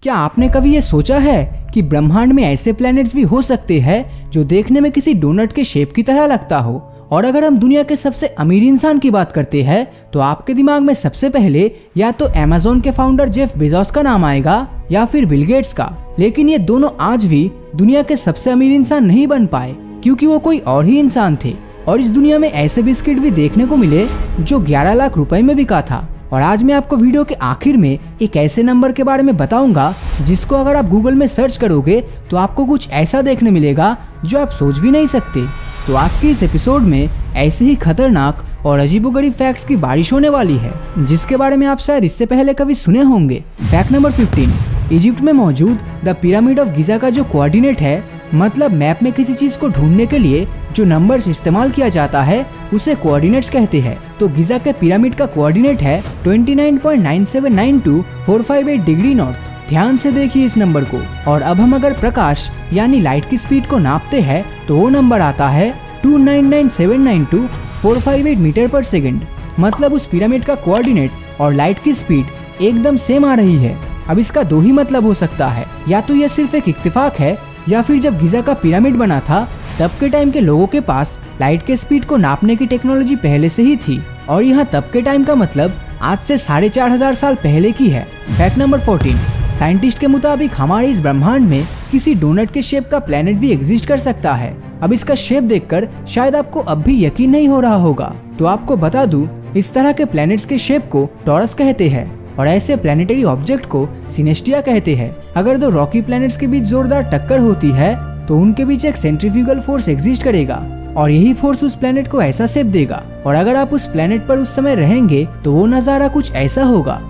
क्या आपने कभी ये सोचा है कि ब्रह्मांड में ऐसे प्लैनेट्स भी हो सकते हैं जो देखने में किसी डोनट के शेप की तरह लगता हो? और अगर हम दुनिया के सबसे अमीर इंसान की बात करते हैं तो आपके दिमाग में सबसे पहले या तो अमेज़न के फाउंडर जेफ बेजोस का नाम आएगा या फिर बिल गेट्स का। लेकिन ये दोनों आज भी दुनिया के सबसे अमीर इंसान नहीं बन पाए, क्योंकि वो कोई और ही इंसान थे। और इस दुनिया में ऐसे बिस्किट भी देखने को मिले जो 11 लाख रुपए में बिका था। और आज मैं आपको वीडियो के आखिर में एक ऐसे नंबर के बारे में बताऊंगा जिसको अगर आप गूगल में सर्च करोगे तो आपको कुछ ऐसा देखने मिलेगा जो आप सोच भी नहीं सकते। तो आज के इस एपिसोड में ऐसे ही खतरनाक और अजीबोगरीब फैक्ट्स की बारिश होने वाली है जिसके बारे में आप शायद इससे पहले कभी सुने होंगे। फैक्ट नंबर 15, इजिप्ट में मौजूद द पिरामिड ऑफ गिजा का जो कोऑर्डिनेट है, मतलब मैप में किसी चीज को ढूंढने के लिए जो नंबर्स इस्तेमाल किया जाता है उसे कोऑर्डिनेट्स कहते हैं। तो गिजा के पिरामिड का कोऑर्डिनेट है 29.9792,458 डिग्री नॉर्थ। ध्यान से देखिए इस नंबर को। और अब हम अगर प्रकाश यानी लाइट की स्पीड को नापते हैं तो वो नंबर आता है 299,792,458 मीटर पर सेकेंड। मतलब उस पिरामिड का कोऑर्डिनेट और लाइट की स्पीड एकदम सेम आ रही है। अब इसका दो ही मतलब हो सकता है, या तो यह सिर्फ एक इत्तेफाक है या फिर जब गिजा का पिरामिड बना था तब के टाइम के लोगों के पास लाइट के स्पीड को नापने की टेक्नोलॉजी पहले से ही थी। और यहाँ तब के टाइम का मतलब आज से 4,500 साल पहले की है। फैक्ट नंबर 14, साइंटिस्ट के मुताबिक हमारे इस ब्रह्मांड में किसी डोनट के शेप का प्लेनेट भी एग्जिस्ट कर सकता है। अब इसका शेप देखकर शायद आपको अब भी यकीन नहीं हो रहा होगा, तो आपको बता दूं, इस तरह के प्लैनेट्स के शेप को टॉरस कहते हैं और ऐसे प्लैनेटरी ऑब्जेक्ट को सिनेस्टिया कहते हैं। अगर दो रॉकी प्लैनेट्स के बीच जोरदार टक्कर होती है तो उनके बीच एक सेंट्रीफ्यूगल फोर्स एग्जिस्ट करेगा और यही फोर्स उस प्लैनेट को ऐसा शेप देगा। और अगर आप उस प्लैनेट पर उस समय रहेंगे तो वो नजारा कुछ ऐसा होगा।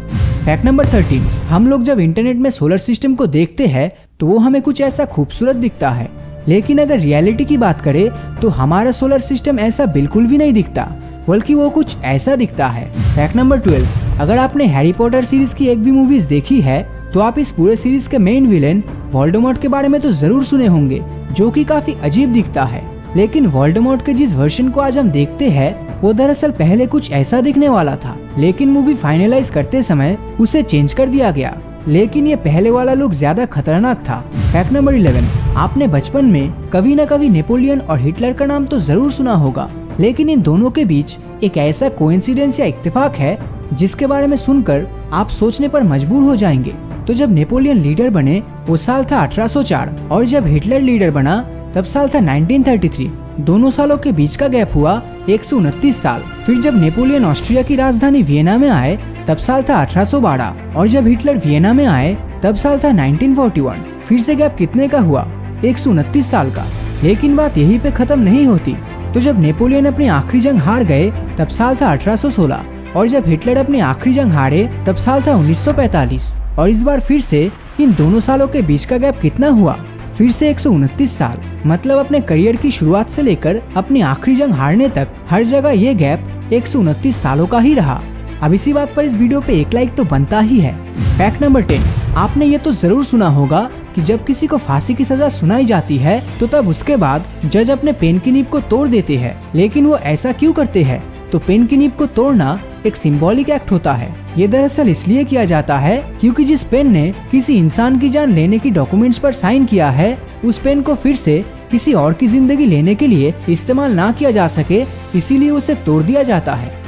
फैक्ट नंबर 13, हम लोग जब इंटरनेट में सोलर सिस्टम को देखते हैं तो वो हमें कुछ ऐसा खूबसूरत दिखता है, लेकिन अगर रियलिटी की बात करें तो हमारा सोलर सिस्टम ऐसा बिल्कुल भी नहीं दिखता, बल्कि वो कुछ ऐसा दिखता है। फैक्ट नंबर 12, अगर आपने हैरी पॉटर सीरीज की एक भी मूवीज देखी है तो आप इस पूरे सीरीज के मेन विलेन वोल्डेमॉर्ट के बारे में तो जरूर सुने होंगे, जो कि काफी अजीब दिखता है। लेकिन वोल्डेमॉर्ट के जिस वर्जन को आज हम देखते हैं वो दरअसल पहले कुछ ऐसा दिखने वाला था, लेकिन मूवी फाइनलाइज करते समय उसे चेंज कर दिया गया। लेकिन ये पहले वाला लुक ज्यादा खतरनाक था। फैक्ट नंबर 11, आपने बचपन में कभी न कभी नेपोलियन और हिटलर का नाम तो जरूर सुना होगा, लेकिन इन दोनों के बीच एक ऐसा कोइंसिडेंस या इत्तेफाक है जिसके बारे में सुनकर आप सोचने पर मजबूर हो जाएंगे। तो जब नेपोलियन लीडर बने वो साल था 1804 और जब हिटलर लीडर बना तब साल था 1933। दोनों सालों के बीच का गैप हुआ 129 साल। फिर जब नेपोलियन ऑस्ट्रिया की राजधानी वियना में आए तब साल था 1812 और जब हिटलर वियना में आए तब साल था 1941। फिर से गैप कितने का हुआ? 129 साल का। लेकिन बात यहीं पे खत्म नहीं होती। तो जब नेपोलियन अपनी आखिरी जंग हार गए तब साल था 1816 और जब हिटलर अपनी आखिरी जंग हारे तब साल था 1945। और इस बार फिर से इन दोनों सालों के बीच का गैप कितना हुआ? फिर से 129 साल। मतलब अपने करियर की शुरुआत से लेकर अपनी आखिरी जंग हारने तक हर जगह ये गैप 129 सालों का ही रहा। अब इसी बात पर इस वीडियो पे एक लाइक तो बनता ही है। फैक्ट नंबर 10, आपने ये तो जरूर सुना होगा कि जब किसी को फांसी की सजा सुनाई जाती है तो तब उसके बाद जज अपने पेन की नीब को तोड़ देते हैं। लेकिन वो ऐसा क्यों करते हैं? तो पेन की नीब को तोड़ना एक सिंबॉलिक एक्ट होता है। ये दरअसल इसलिए किया जाता है क्योंकि जिस पेन ने किसी इंसान की जान लेने की डॉक्यूमेंट्स पर साइन किया है उस पेन को फिर से किसी और की जिंदगी लेने के लिए इस्तेमाल ना किया जा सके, इसीलिए उसे तोड़ दिया जाता है।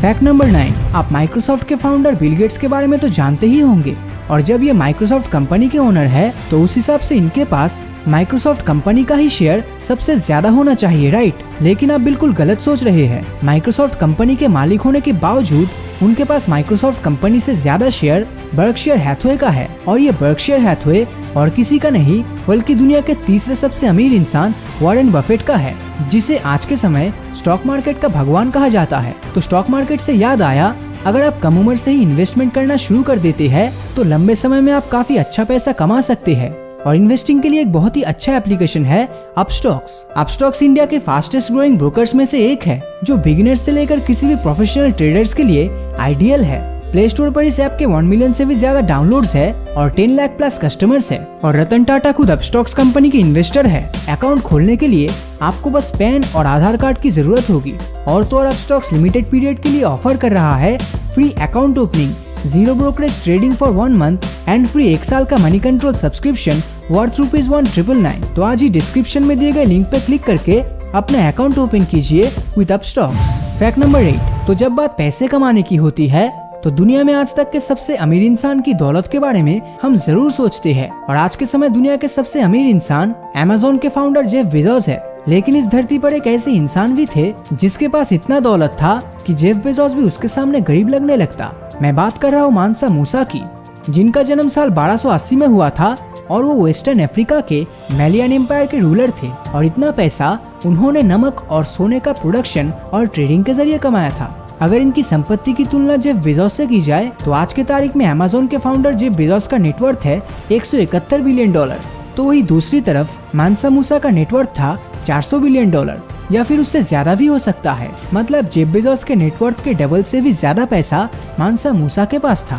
फैक्ट नंबर 9, आप माइक्रोसॉफ्ट के फाउंडर बिल गेट्स के बारे में तो जानते ही होंगे। और जब ये माइक्रोसॉफ्ट कंपनी के ओनर है तो उस हिसाब से इनके पास माइक्रोसॉफ्ट कंपनी का ही शेयर सबसे ज्यादा होना चाहिए, राइट? लेकिन आप बिल्कुल गलत सोच रहे हैं। माइक्रोसॉफ्ट कंपनी के मालिक होने के बावजूद उनके पास माइक्रोसॉफ्ट कंपनी से ज्यादा शेयर बर्कशायर हैथवे का है। और ये बर्कशायर हैथवे और किसी का नहीं बल्कि दुनिया के तीसरे सबसे अमीर इंसान वॉरेन बफेट का है, जिसे आज के समय स्टॉक मार्केट का भगवान कहा जाता है। तो स्टॉक मार्केट से याद आया, अगर आप कम उम्र से ही इन्वेस्टमेंट करना शुरू कर देते हैं तो लंबे समय में आप काफी अच्छा पैसा कमा सकते हैं। और इन्वेस्टिंग के लिए एक बहुत ही अच्छा एप्लीकेशन है अपस्टॉक्स। अपस्टॉक्स इंडिया के फास्टेस्ट ग्रोइंग ब्रोकर्स में से एक है, जो बिगिनर्स से लेकर किसी भी प्रोफेशनल ट्रेडर्स के लिए आइडियल है। प्ले स्टोर पर इस ऐप के 1 मिलियन से भी ज्यादा डाउनलोड्स है और 10 लाख प्लस कस्टमर्स है। और रतन टाटा खुद अपस्टॉक्स कंपनी के इन्वेस्टर है। अकाउंट खोलने के लिए आपको बस पैन और आधार कार्ड की जरूरत होगी। और तो और अपस्टॉक्स लिमिटेड पीरियड के लिए ऑफर कर रहा है free account opening zero brokerage trading for 1 month and free 1 साल का मनी कंट्रोल सब्सक्रिप्शन वर्थ ₹1999। तो आज ही डिस्क्रिप्शन में दिए गए लिंक पे क्लिक करके अपना अकाउंट ओपन कीजिए विद अपस्टॉक्स। फैक्ट नंबर 8, तो जब बात पैसे कमाने की होती है तो दुनिया में आज तक के सबसे अमीर इंसान की दौलत के बारे में हम जरूर सोचते हैं, और आज के समय दुनिया के सबसे अमीर इंसान अमेज़न के फाउंडर जेफ बेजोस है। लेकिन इस धरती पर एक ऐसे इंसान भी थे जिसके पास इतना दौलत था कि जेफ बेजोस भी उसके सामने गरीब लगने लगता। मैं बात कर रहा हूँ मानसा मूसा की, जिनका जन्म साल 1280 में हुआ था और वो वेस्टर्न अफ्रीका के मैलियन एम्पायर के रूलर थे, और इतना पैसा उन्होंने नमक और सोने का प्रोडक्शन और ट्रेडिंग के जरिए कमाया था। अगर इनकी संपत्ति की तुलना जेफ बेजोस से की जाए तो आज के तारीख में अमेज़न के फाउंडर जेफ बेजोस का नेटवर्थ है $171 बिलियन। तो वही दूसरी तरफ मानसा मूसा का नेटवर्थ था $400 बिलियन, या फिर उससे ज्यादा भी हो सकता है। मतलब जेफ बेजोस के नेटवर्थ के डबल से भी ज्यादा पैसा मानसा मूसा के पास था।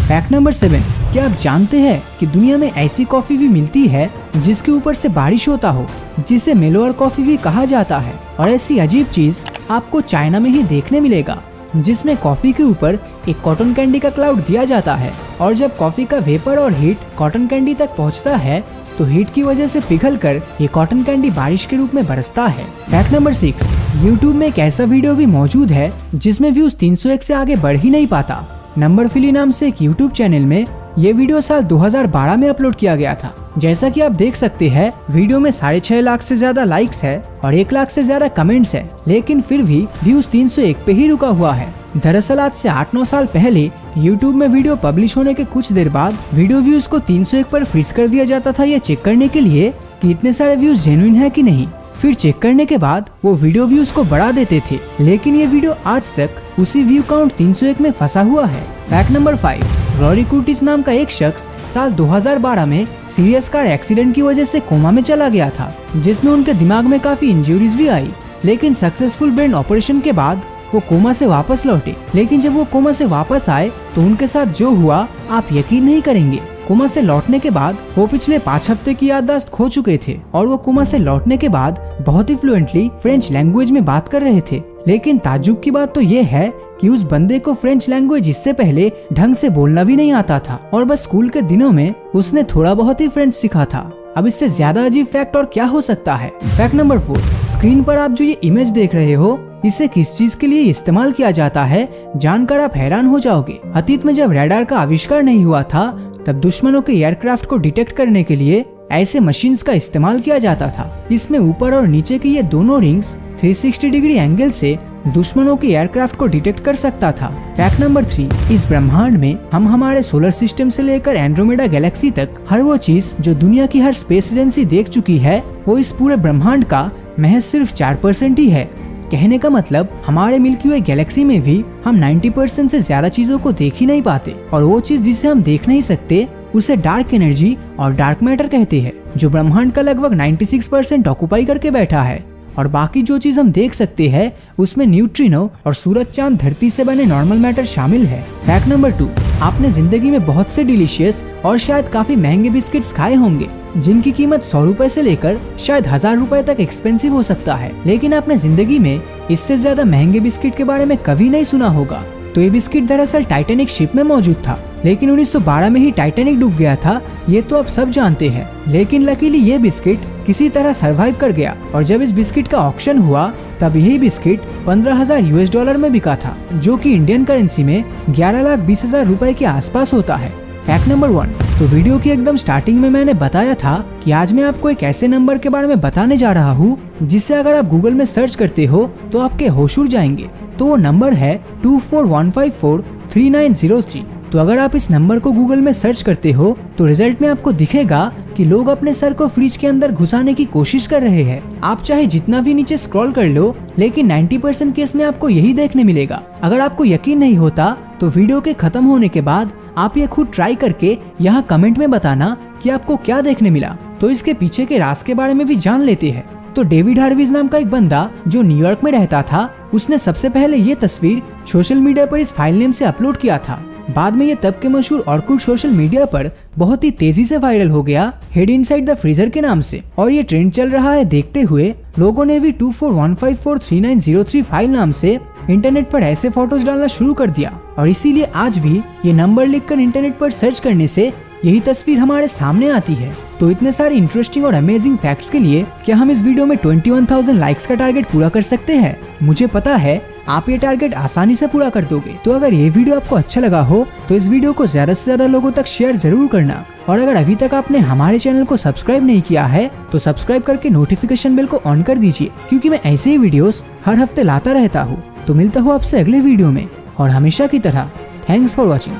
फैक्ट नंबर 7, क्या आप जानते हैं कि दुनिया में ऐसी कॉफी भी मिलती है जिसके ऊपर से बारिश होता हो, जिसे मेलोअर कॉफी भी कहा जाता है। और ऐसी अजीब चीज आपको चाइना में ही देखने मिलेगा, जिसमें कॉफी के ऊपर एक कॉटन कैंडी का क्लाउड दिया जाता है, और जब कॉफी का वेपर और हीट कॉटन कैंडी तक पहुंचता है तो हीट की वजह से पिघलकर ये कॉटन कैंडी बारिश के रूप में बरसता है। फैक्ट नंबर 6, YouTube में एक ऐसा वीडियो भी मौजूद है जिसमें व्यूज 301 से आगे बढ़ ही नहीं पाता। नंबर फिली नाम से एक YouTube चैनल में ये वीडियो साल 2012 में अपलोड किया गया था। जैसा कि आप देख सकते हैं, वीडियो में 6.5 लाख से ज्यादा लाइक्स है और 1 लाख से ज्यादा कमेंट्स है, लेकिन फिर भी व्यूज 301 पे ही रुका हुआ है। दरअसल आज से 8-9 साल पहले YouTube में वीडियो पब्लिश होने के कुछ देर बाद वीडियो व्यूज को 301 पर फ्रीज कर दिया जाता था, ये चेक करने के लिए कि इतने सारे व्यूज जेन्युइन है कि नहीं। फिर चेक करने के बाद वो वीडियो व्यूज को बढ़ा देते थे, लेकिन ये वीडियो आज तक उसी व्यू काउंट 301 में फंसा हुआ है। फैक्ट नंबर 5, रॉरी कुर्टिस नाम का एक शख्स साल 2012 में सीरियस कार एक्सीडेंट की वजह से कोमा में चला गया था, जिसमें उनके दिमाग में काफी इंजरीज भी आई। लेकिन सक्सेसफुल ब्रेन ऑपरेशन के बाद वो कोमा से वापस लौटे। लेकिन जब वो कोमा से वापस आए तो उनके साथ जो हुआ आप यकीन नहीं करेंगे। कोमा से लौटने के बाद वो पिछले 5 हफ्ते की याददाश्त खो चुके थे, और वो कोमा से लौटने के बाद बहुत ही फ्लुएंटली फ्रेंच लैंग्वेज में बात कर रहे थे। लेकिन ताज्जुब की बात तो ये है कि उस बंदे को फ्रेंच लैंग्वेज इससे पहले ढंग से बोलना भी नहीं आता था, और बस स्कूल के दिनों में उसने थोड़ा बहुत ही फ्रेंच सीखा था। अब इससे ज्यादा अजीब फैक्ट और क्या हो सकता है। फैक्ट नंबर 4, स्क्रीन पर आप जो ये इमेज देख रहे हो, इसे किस चीज के लिए इस्तेमाल किया जाता है जानकर आप हैरान हो जाओगे। अतीत में जब रडार का आविष्कार नहीं हुआ था तब दुश्मनों के एयरक्राफ्ट को डिटेक्ट करने के लिए ऐसे मशीन्स का इस्तेमाल किया जाता था। इसमें ऊपर और नीचे की ये दोनों रिंग्स 360 डिग्री एंगल से दुश्मनों के एयरक्राफ्ट को डिटेक्ट कर सकता था। फैक्ट नंबर 3, इस ब्रह्मांड में हम हमारे सोलर सिस्टम से लेकर एंड्रोमेडा गैलेक्सी तक हर वो चीज जो दुनिया की हर स्पेस एजेंसी देख चुकी है, वो इस पूरे ब्रह्मांड का महज सिर्फ 4% ही है। कहने का मतलब हमारे मिल्की वे गैलेक्सी में भी हम 90% से ज्यादा चीजों को देख ही नहीं पाते, और वो चीज जिसे हम देख नहीं सकते उसे डार्क एनर्जी और डार्क मैटर कहते हैं, जो ब्रह्मांड का लगभग 96% ऑक्युपाई करके बैठा है। और बाकी जो चीज हम देख सकते हैं उसमें न्यूट्रिनो और सूरज चांद धरती से बने नॉर्मल मैटर शामिल है। फैक्ट नंबर 2, आपने जिंदगी में बहुत से डिलीशियस और शायद काफी महंगे बिस्किट्स खाए होंगे, जिनकी कीमत 100 रुपए से लेकर शायद 1000 रुपए तक एक्सपेंसिव हो सकता है। लेकिन आपने जिंदगी में इससे ज्यादा महंगे बिस्किट के बारे में कभी नहीं सुना होगा। तो ये बिस्किट दरअसल टाइटैनिक शिप में मौजूद था, लेकिन 1912 में ही टाइटैनिक डूब गया था, ये तो आप सब जानते हैं। लेकिन लकीली ये बिस्किट किसी तरह सरवाइव कर गया, और जब इस बिस्किट का ऑक्शन हुआ तब यही बिस्किट $15,000 में बिका था, जो कि इंडियन करेंसी में 11,20,000 रुपए के आसपास होता है। फैक्ट नंबर 1, तो वीडियो की एकदम स्टार्टिंग में मैंने बताया था कि आज मैं आपको एक ऐसे नंबर के बारे में बताने जा रहा हूँ जिसे अगर आप गूगल में सर्च करते हो तो आपके होश उड़ जाएंगे। तो वो नंबर है 2415433903। तो अगर आप इस नंबर को गूगल में सर्च करते हो तो रिजल्ट में आपको दिखेगा कि लोग अपने सर को फ्रिज के अंदर घुसाने की कोशिश कर रहे हैं। आप चाहे जितना भी नीचे स्क्रॉल कर लो, लेकिन 90% केस में आपको यही देखने मिलेगा। अगर आपको यकीन नहीं होता तो वीडियो के खत्म होने के बाद आप ये खुद ट्राई करके यहाँ कमेंट में बताना कि आपको क्या देखने मिला। तो इसके पीछे के राज के बारे में भी जान लेते हैं। तो डेविड हार्विज नाम का एक बंदा जो न्यूयॉर्क में रहता था, उसने सबसे पहले ये तस्वीर सोशल मीडिया पर इस फाइल नेम से अपलोड किया था। बाद में ये तब के मशहूर ऑर्कुट सोशल मीडिया पर बहुत ही तेजी से वायरल हो गया हेड इनसाइड द फ्रीजर के नाम से। और ये ट्रेंड चल रहा है देखते हुए लोगों ने भी 2415439035 फाइल नाम से इंटरनेट पर ऐसे फोटोज डालना शुरू कर दिया। और इसीलिए आज भी ये नंबर लिखकर इंटरनेट पर सर्च करने से यही तस्वीर हमारे सामने आती है। तो इतने सारे इंटरेस्टिंग और अमेजिंग फैक्ट्स के लिए क्या हम इस वीडियो में 21,000 लाइक्स का टारगेट पूरा कर सकते हैं? मुझे पता है आप ये टारगेट आसानी से पूरा कर दोगे। तो अगर ये वीडियो आपको अच्छा लगा हो तो इस वीडियो को ज्यादा से ज्यादा लोगों तक शेयर जरूर करना। और अगर अभी तक आपने हमारे चैनल को सब्सक्राइब नहीं किया है तो सब्सक्राइब करके नोटिफिकेशन बेल को ऑन कर दीजिए, क्योंकि मैं ऐसे ही वीडियोस हर हफ्ते लाता रहता हूँ। तो मिलता हूँ आपसे अगले वीडियो में, और हमेशा की तरह थैंक्स फॉर वॉचिंग।